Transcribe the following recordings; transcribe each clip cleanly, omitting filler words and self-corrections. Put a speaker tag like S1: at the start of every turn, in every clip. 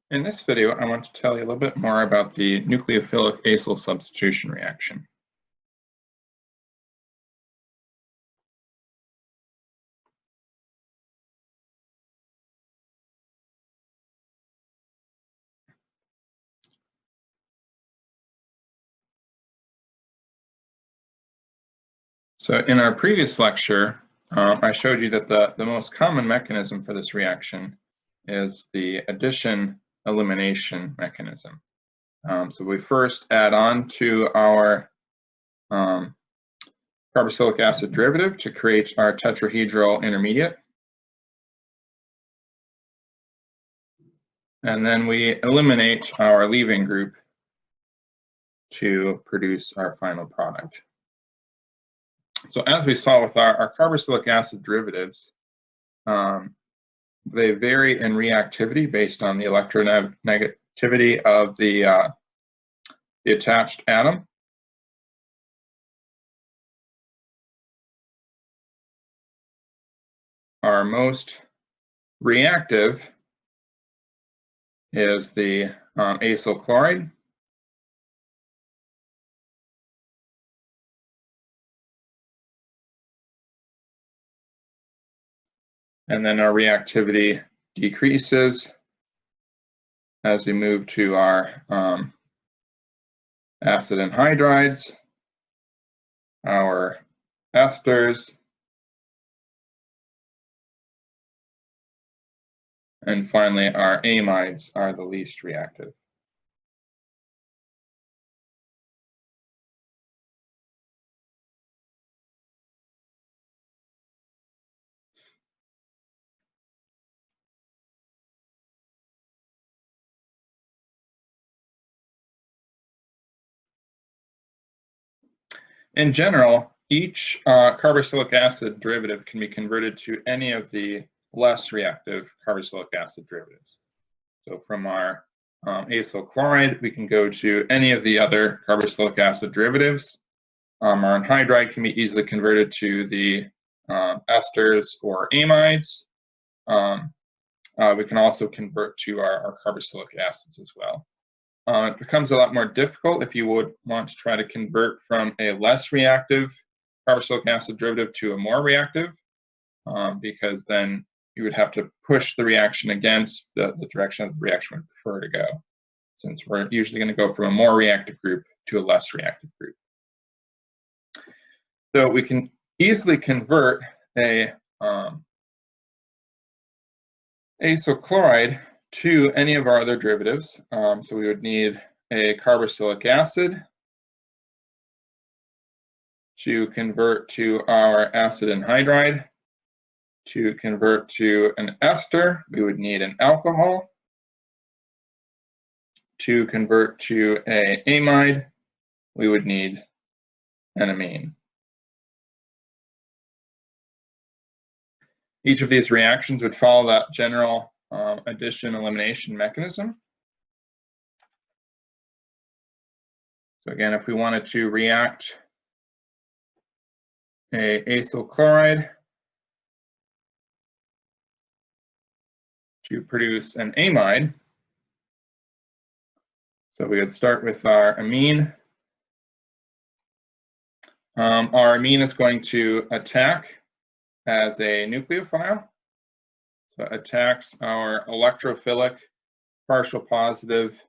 S1: In this video, I want to tell you a little bit more about the nucleophilic acyl substitution reaction. So in our previous lecture, I showed you that the most common mechanism for this reaction is the addition-elimination mechanism. So we first add on to our carboxylic acid derivative to create our tetrahedral intermediate. And then we eliminate our leaving group to produce our final product. So as we saw with our carboxylic acid derivatives, they vary in reactivity based on the electronegativity of the attached atom. Our most reactive is the acyl chloride. And then our reactivity decreases as we move to our acid anhydrides, our esters, and finally our amides are the least reactive. In general, each carboxylic acid derivative can be converted to any of the less reactive carboxylic acid derivatives. So from our acyl chloride, we can go to any of the other carboxylic acid derivatives. Our anhydride can be easily converted to the esters or amides. We can also convert to our carboxylic acids as well. It becomes a lot more difficult if you would want to try to convert from a less reactive carboxylic acid derivative to a more reactive, because then you would have to push the reaction against the direction that the reaction would prefer to go, since we're usually going to go from a more reactive group to a less reactive group. So we can easily convert a acyl chloride to any of our other derivatives. So we would need a carboxylic acid to convert to our acid anhydride. To convert to an ester, we would need an alcohol. To convert to an amide, we would need an amine. Each of these reactions would follow that general addition-elimination mechanism. So again, if we wanted to react a acyl chloride to produce an amide, so we would start with our amine. Our amine is going to attack as a nucleophile. So it attacks our electrophilic partial positive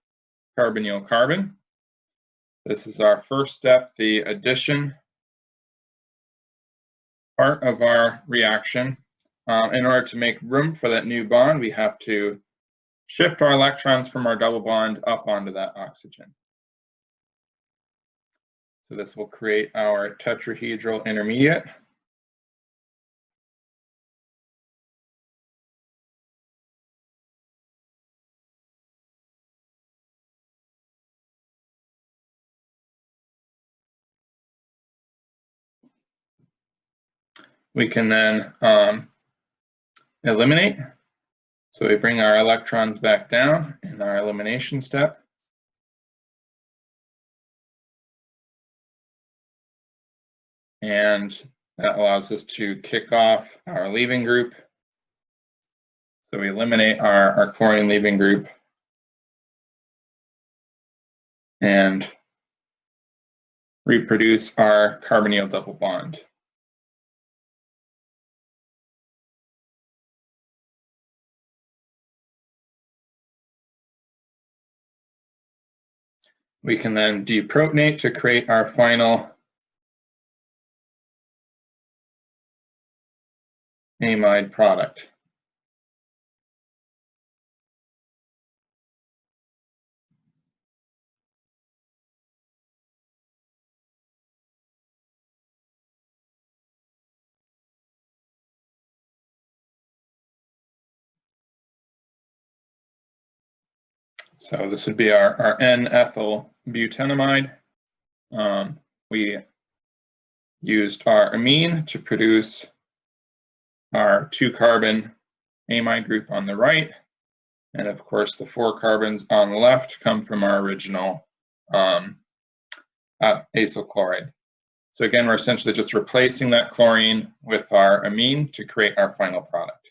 S1: carbonyl carbon. This is our first step, the addition part of our reaction. In order to make room for that new bond, we have to shift our electrons from our double bond up onto that oxygen. So this will create our tetrahedral intermediate. We can then eliminate. So we bring our electrons back down in our elimination step. And that allows us to kick off our leaving group. So we eliminate our chlorine leaving group and reproduce our carbonyl double bond. We can then deprotonate to create our final amide product. So this would be our N-ethyl butenamide. We used our amine to produce our 2-carbon amide group on the right. And of course, the 4 carbons on the left come from our original acyl chloride. So again, we're essentially just replacing that chlorine with our amine to create our final product.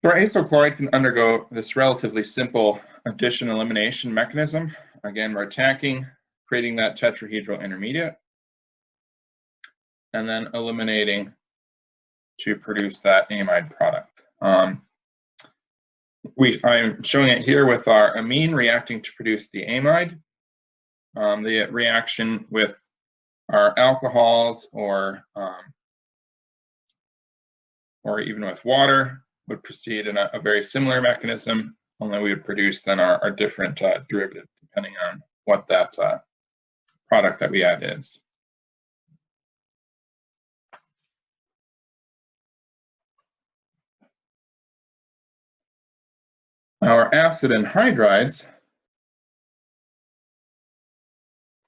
S1: So our acyl chloride can undergo this relatively simple addition-elimination mechanism. Again, we're attacking, creating that tetrahedral intermediate, and then eliminating to produce that amide product. I'm showing it here with our amine reacting to produce the amide. The reaction with our alcohols or even with water would proceed in a very similar mechanism, only we would produce then our different derivative depending on what that product that we add is. Our acid anhydrides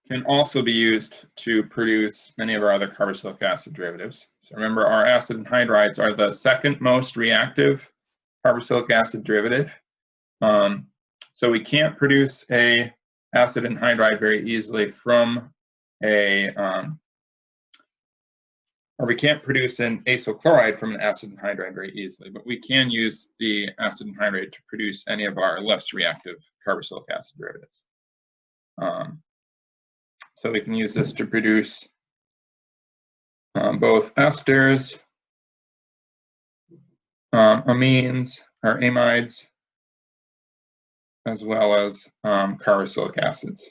S1: can also be used to produce many of our other carboxylic acid derivatives. So remember, our acid anhydrides are the second most reactive carboxylic acid derivative. So we can't produce a acid anhydride very easily from or we can't produce an acyl chloride from an acid anhydride very easily, but we can use the acid anhydride to produce any of our less reactive carboxylic acid derivatives. So we can use this to produce both esters, amines, or amides, as well as carboxylic acids.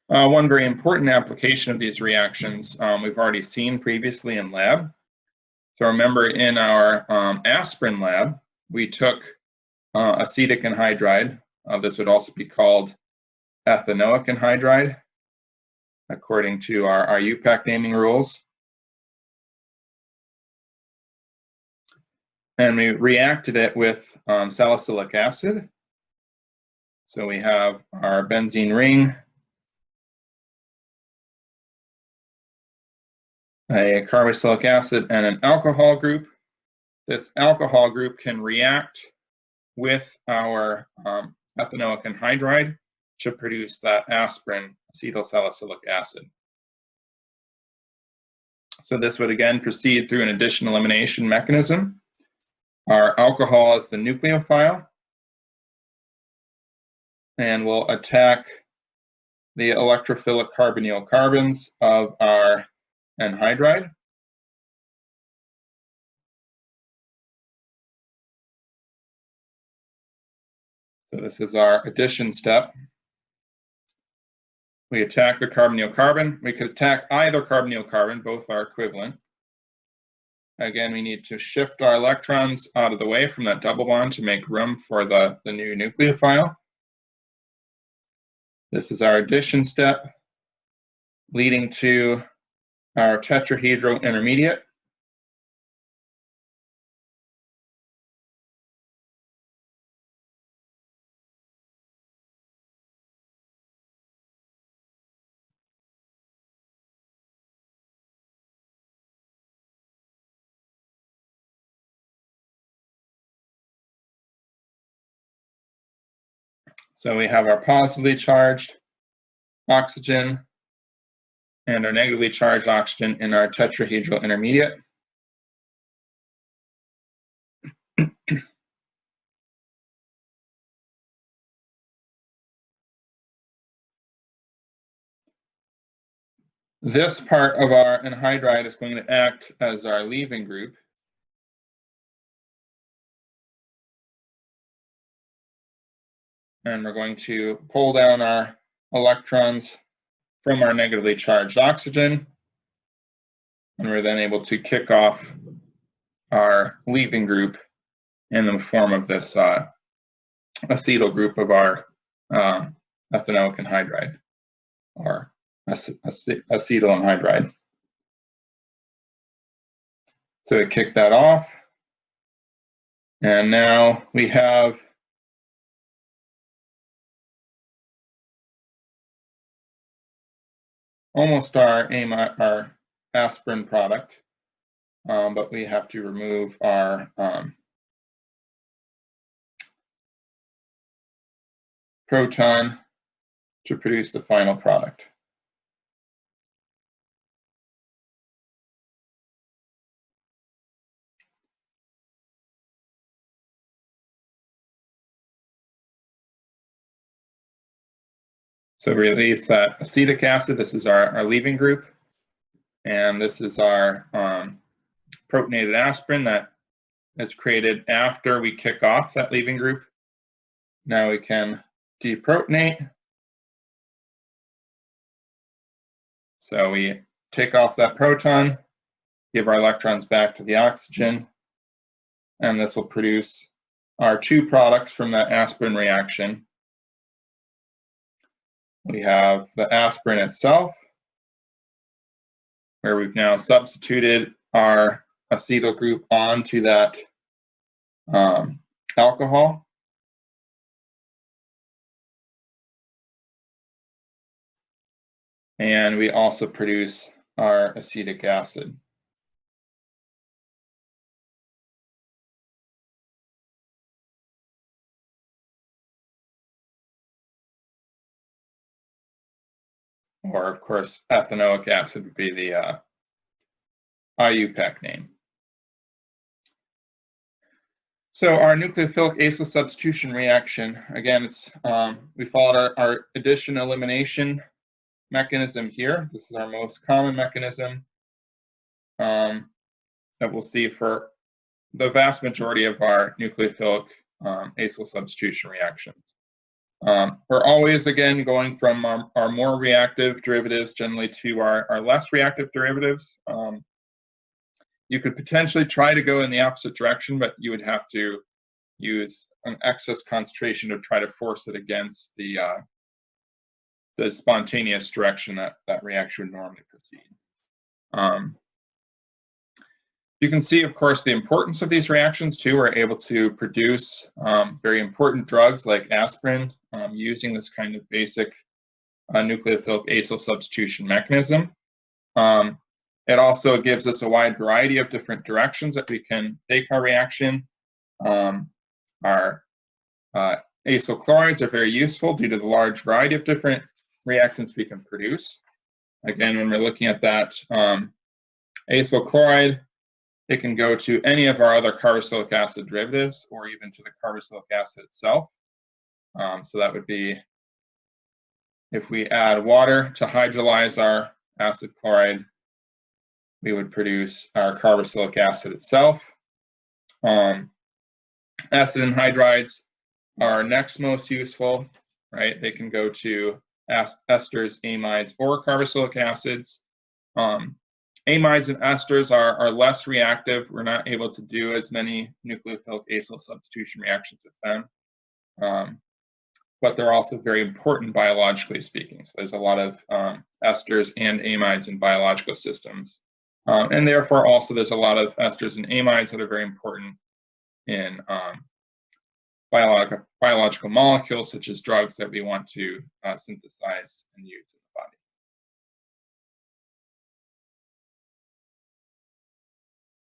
S1: One very important application of these reactions we've already seen previously in lab. So remember, in our aspirin lab, we took acetic anhydride. This would also be called ethanoic anhydride, according to our UPAC naming rules. And we reacted it with salicylic acid. So we have our benzene ring, a carboxylic acid, and an alcohol group. This alcohol group can react with our ethanoic anhydride to produce that aspirin acetylsalicylic acid. So this would again proceed through an addition-elimination mechanism. Our alcohol is the nucleophile, and will attack the electrophilic carbonyl carbons of our anhydride. So this is our addition step. We attack the carbonyl carbon. We could attack either carbonyl carbon, both are equivalent. Again, we need to shift our electrons out of the way from that double bond to make room for the new nucleophile. This is our addition step, leading to our tetrahedral intermediate. So we have our positively charged oxygen and our negatively charged oxygen in our tetrahedral intermediate. This part of our anhydride is going to act as our leaving group. And we're going to pull down our electrons from our negatively charged oxygen. And we're then able to kick off our leaving group in the form of this acetyl group of our ethanoic anhydride, or acetyl anhydride. So we kick that off. And now we have almost our aspirin product, but we have to remove our proton to produce the final product. So we release that acetic acid. This is our leaving group. And this is our protonated aspirin that is created after we kick off that leaving group. Now we can deprotonate. So we take off that proton, give our electrons back to the oxygen, and this will produce our two products from that aspirin reaction. We have the aspirin itself, where we've now substituted our acetyl group onto that alcohol. And we also produce our acetic acid. Or, of course, ethanoic acid would be the IUPAC name. So our nucleophilic acyl substitution reaction, again, it's we followed our addition-elimination mechanism here. This is our most common mechanism that we'll see for the vast majority of our nucleophilic acyl substitution reactions. We're always, again, going from our more reactive derivatives generally to our less reactive derivatives. You could potentially try to go in the opposite direction, but you would have to use an excess concentration to try to force it against the spontaneous direction that reaction would normally proceed. You can see, of course, the importance of these reactions too. We're able to produce very important drugs like aspirin using this kind of basic nucleophilic acyl substitution mechanism. It also gives us a wide variety of different directions that we can take our reaction. Our acyl chlorides are very useful due to the large variety of different reactants we can produce. Again, when we're looking at that acyl chloride, it can go to any of our other carboxylic acid derivatives or even to the carboxylic acid itself. So that would be if we add water to hydrolyze our acid chloride, we would produce our carboxylic acid itself. Acid anhydrides are next most useful, right? They can go to esters, amides, or carboxylic acids. Amides and esters are less reactive. We're not able to do as many nucleophilic acyl substitution reactions with them. But they're also very important biologically speaking. So there's a lot of esters and amides in biological systems. And therefore also there's a lot of esters and amides that are very important in biological molecules such as drugs that we want to synthesize and use.